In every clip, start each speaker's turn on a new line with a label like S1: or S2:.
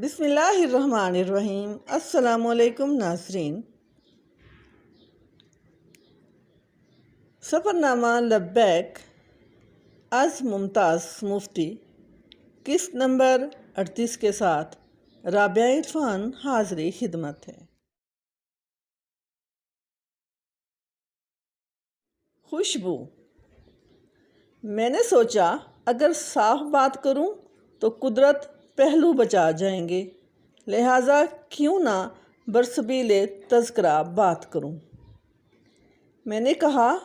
S1: بسم اللہ الرحمن الرحیم۔ السلام علیکم ناظرین۔ سفر نامہ لبیک از ممتاز مفتی قسط نمبر 38 کے ساتھ رابعہ عرفان حاضری خدمت ہے۔ خوشبو۔ میں نے سوچا اگر صاف بات کروں تو قدرت پہلو بچا جائیں گے، لہٰذا کیوں نہ برسبیل تذکرہ بات کروں۔ میں نے کہا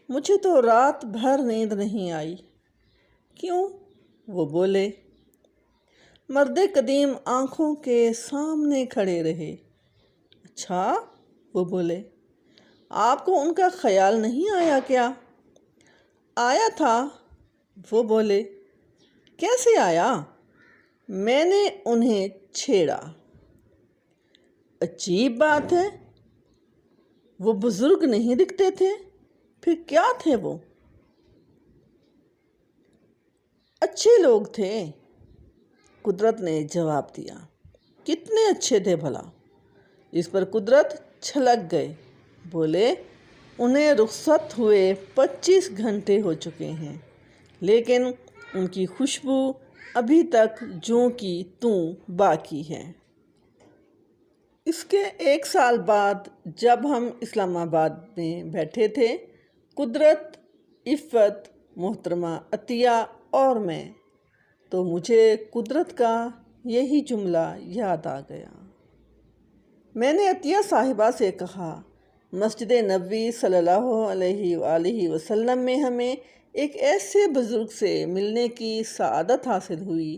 S1: مجھے تو رات بھر نیند نہیں آئی۔ کیوں؟ وہ بولے۔ مرد قدیم آنکھوں کے سامنے کھڑے رہے۔ اچھا؟ وہ بولے۔ آپ کو ان کا خیال نہیں آیا کیا؟ آیا تھا۔ وہ بولے۔ کیسے آیا؟ میں نے انہیں چھیڑا۔ عجیب بات ہے، وہ بزرگ نہیں دکھتے تھے، پھر کیا تھے وہ؟ اچھے لوگ تھے، قدرت نے جواب دیا۔ کتنے اچھے تھے بھلا؟ اس پر قدرت چھلک گئے، بولے انہیں رخصت ہوئے 25 گھنٹے ہو چکے ہیں، لیکن ان کی خوشبو ابھی تک جوں کی توں باقی ہے۔ اس کے 1 سال بعد جب ہم اسلام آباد میں بیٹھے تھے، قدرت، عفت، محترمہ عطیہ اور میں، تو مجھے قدرت کا یہی جملہ یاد آ گیا۔ میں نے عطیہ صاحبہ سے کہا، مسجد نبوی صلی اللہ علیہ وآلہ وسلم میں ہمیں ایک ایسے بزرگ سے ملنے کی سعادت حاصل ہوئی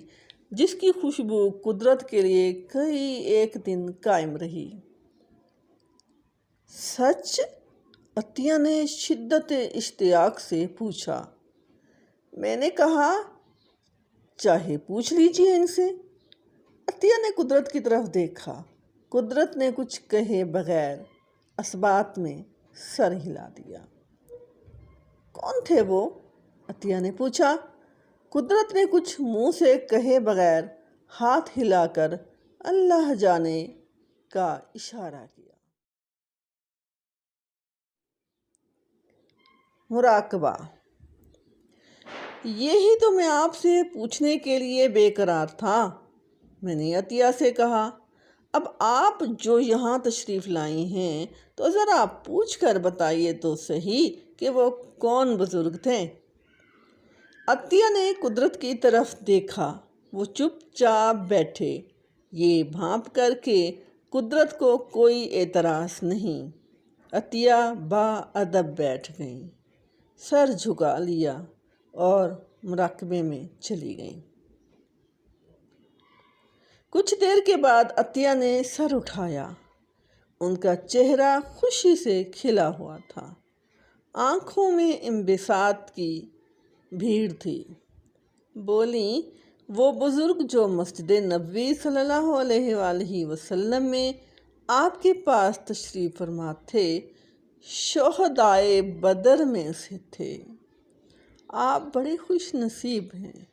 S1: جس کی خوشبو قدرت کے لیے کئی ایک دن قائم رہی۔ سچ؟ عطیہ نے شدت اشتیاق سے پوچھا۔ میں نے کہا چاہے پوچھ لیجئے ان سے۔ عطیہ نے قدرت کی طرف دیکھا۔ قدرت نے کچھ کہے بغیر اثبات میں سر ہلا دیا۔ کون تھے وہ؟ عطیہ نے پوچھا۔ قدرت نے کچھ منہ سے کہے بغیر ہاتھ ہلا کر اللہ جانے کا اشارہ کیا۔ مراقبہ۔ یہی تو میں آپ سے پوچھنے کے لیے بے قرار تھا۔ میں نے عطیہ سے کہا، اب آپ جو یہاں تشریف لائی ہیں تو ذرا پوچھ کر بتائیے تو صحیح کہ وہ کون بزرگ تھے۔ عطیہ نے قدرت کی طرف دیکھا۔ وہ چپ چاپ بیٹھے، یہ بھانپ کر کہ قدرت کو کوئی اعتراض نہیں۔ عطیہ باادب بیٹھ گئیں، سر جھکا لیا اور مراقبے میں چلی گئیں۔ کچھ دیر کے بعد عطیہ نے سر اٹھایا۔ ان کا چہرہ خوشی سے کھلا ہوا تھا، آنکھوں میں انبساط کی بھیڑ تھی۔ بولیں، وہ بزرگ جو مسجد نبوی صلی اللہ علیہ وآلہ وسلم میں آپ کے پاس تشریف فرما تھے، شہدائے بدر میں سے تھے۔ آپ بڑے خوش نصیب ہیں۔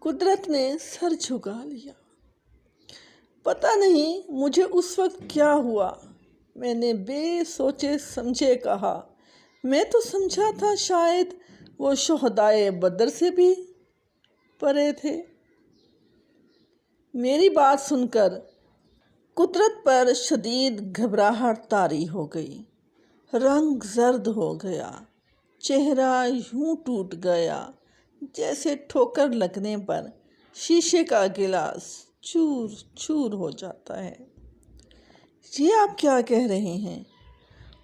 S1: قدرت نے سر جھکا لیا۔ پتہ نہیں مجھے اس وقت کیا ہوا، میں نے بے سوچے سمجھے کہا، میں تو سمجھا تھا شاید وہ شہدائے بدر سے بھی پرے تھے۔ میری بات سن کر قدرت پر شدید گھبراہٹ طاری ہو گئی، رنگ زرد ہو گیا، چہرہ یوں ٹوٹ گیا جیسے ٹھوکر لگنے پر شیشے کا گلاس چور چور ہو جاتا ہے۔ یہ آپ کیا کہہ رہے ہیں؟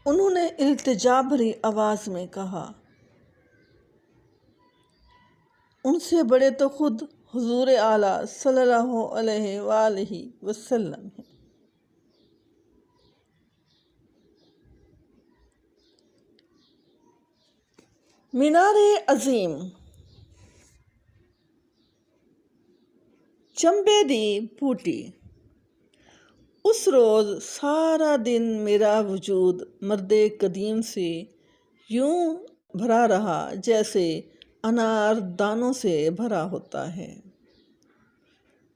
S1: انہوں نے التجا بھری آواز میں کہا۔ ان سے بڑے تو خود حضور اعلیٰ صلی اللہ علیہ وآلہ وسلم ہیں۔ مینار عظیم۔ چنبے دی بوٹی۔ اس روز سارا دن میرا وجود مرد قدیم سے یوں بھرا رہا جیسے انار دانوں سے بھرا ہوتا ہے۔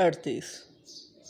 S1: 38।